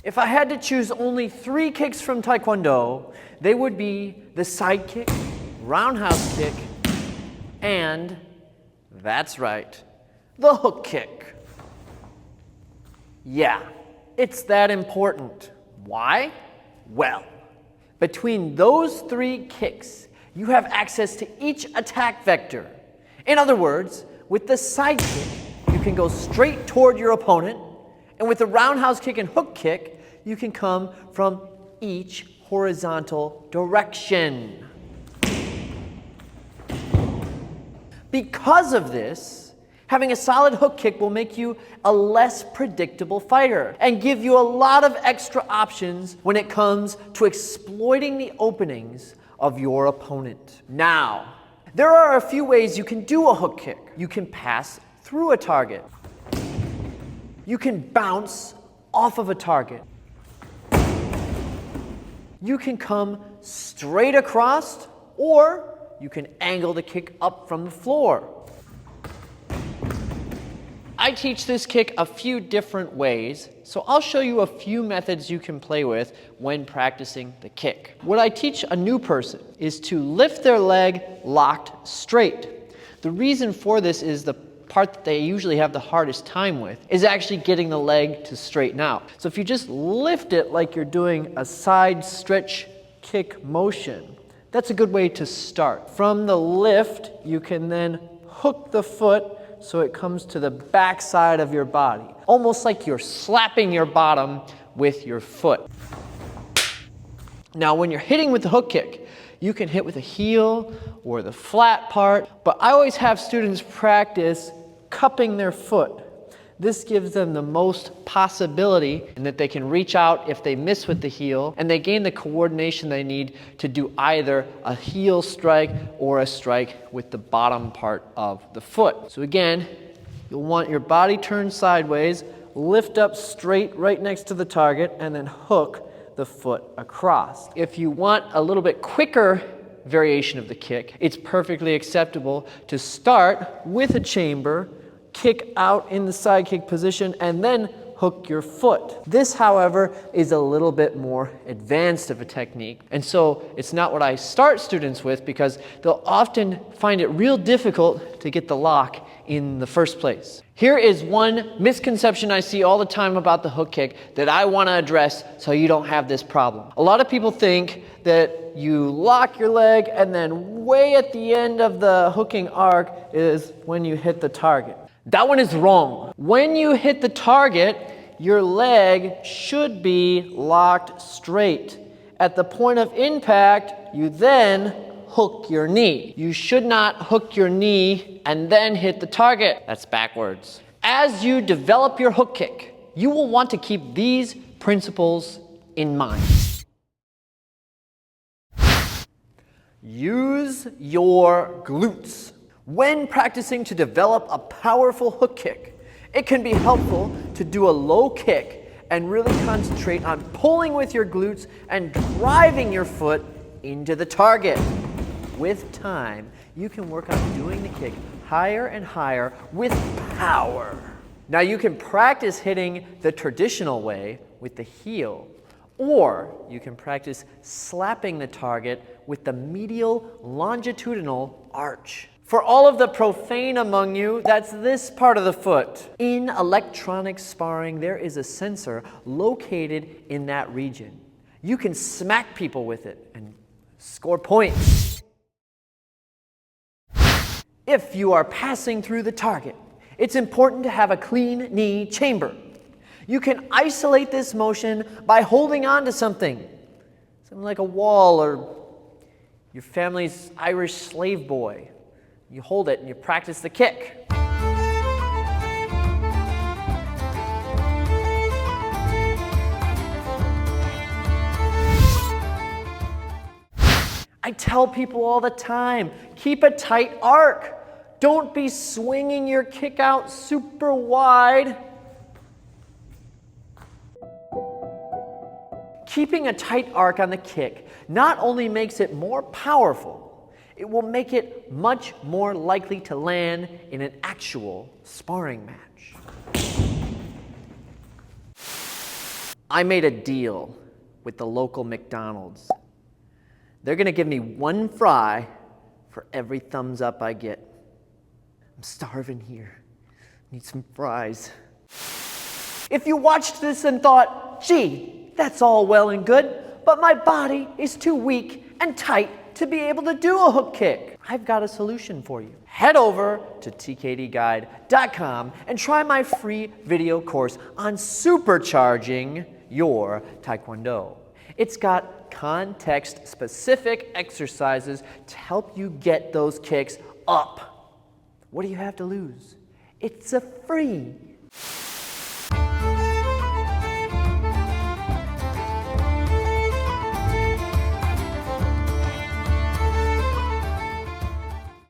If I had to choose only 3 kicks from Taekwondo, they would be the side kick, roundhouse kick, and, that's right, the hook kick. Yeah, it's that important. Why? Well, between those 3 kicks, you have access to each attack vector. In other words, with the side kick, you can go straight toward your opponent, and with the roundhouse kick and hook kick, you can come from each horizontal direction. Because of this, having a solid hook kick will make you a less predictable fighter and give you a lot of extra options when it comes to exploiting the openings of your opponent. Now, there are a few ways you can do a hook kick. You can pass through a target. You can bounce off of a target. You can come straight across, or you can angle the kick up from the floor. I teach this kick a few different ways, so I'll show you a few methods you can play with when practicing the kick. What I teach a new person is to lift their leg locked straight. The reason for this is the part that they usually have the hardest time with is actually getting the leg to straighten out. So if you just lift it like you're doing a side stretch kick motion, that's a good way to start. From the lift, you can then hook the foot so it comes to the back side of your body, almost like you're slapping your bottom with your foot. Now, when you're hitting with the hook kick, you can hit with the heel or the flat part, but I always have students practice cupping their foot. This gives them the most possibility in that they can reach out if they miss with the heel, and they gain the coordination they need to do either a heel strike or a strike with the bottom part of the foot. So again, you'll want your body turned sideways, lift up straight right next to the target, and then hook the foot across. If you want a little bit quicker variation of the kick, it's perfectly acceptable to start with a chamber, kick out in the side kick position, and then hook your foot. This, however, is a little bit more advanced of a technique, and so it's not what I start students with because they'll often find it real difficult to get the lock in the first place. Here is one misconception I see all the time about the hook kick that I want to address so you don't have this problem. A lot of people think that you lock your leg and then way at the end of the hooking arc is when you hit the target. That one is wrong. When you hit the target, your leg should be locked straight. At the point of impact, you then hook your knee. You should not hook your knee and then hit the target. That's backwards. As you develop your hook kick, you will want to keep these principles in mind. Use your glutes. When practicing to develop a powerful hook kick, it can be helpful to do a low kick and really concentrate on pulling with your glutes and driving your foot into the target. With time, you can work on doing the kick higher and higher with power. Now you can practice hitting the traditional way with the heel, or you can practice slapping the target with the medial longitudinal arch. For all of the profane among you, that's this part of the foot. In electronic sparring, there is a sensor located in that region. You can smack people with it and score points. If you are passing through the target, it's important to have a clean knee chamber. You can isolate this motion by holding on to something like a wall or your family's Irish slave boy. You hold it and you practice the kick. I tell people all the time, keep a tight arc. Don't be swinging your kick out super wide. Keeping a tight arc on the kick not only makes it more powerful, it will make it much more likely to land in an actual sparring match. I made a deal with the local McDonald's. They're gonna give me 1 fry for every thumbs up I get. I'm starving here. Need some fries. If you watched this and thought, gee, that's all well and good, but my body is too weak and tight to be able to do a hook kick, I've got a solution for you. Head over to tkdguide.com and try my free video course on supercharging your Taekwondo. It's got context-specific exercises to help you get those kicks up. What do you have to lose? It's a free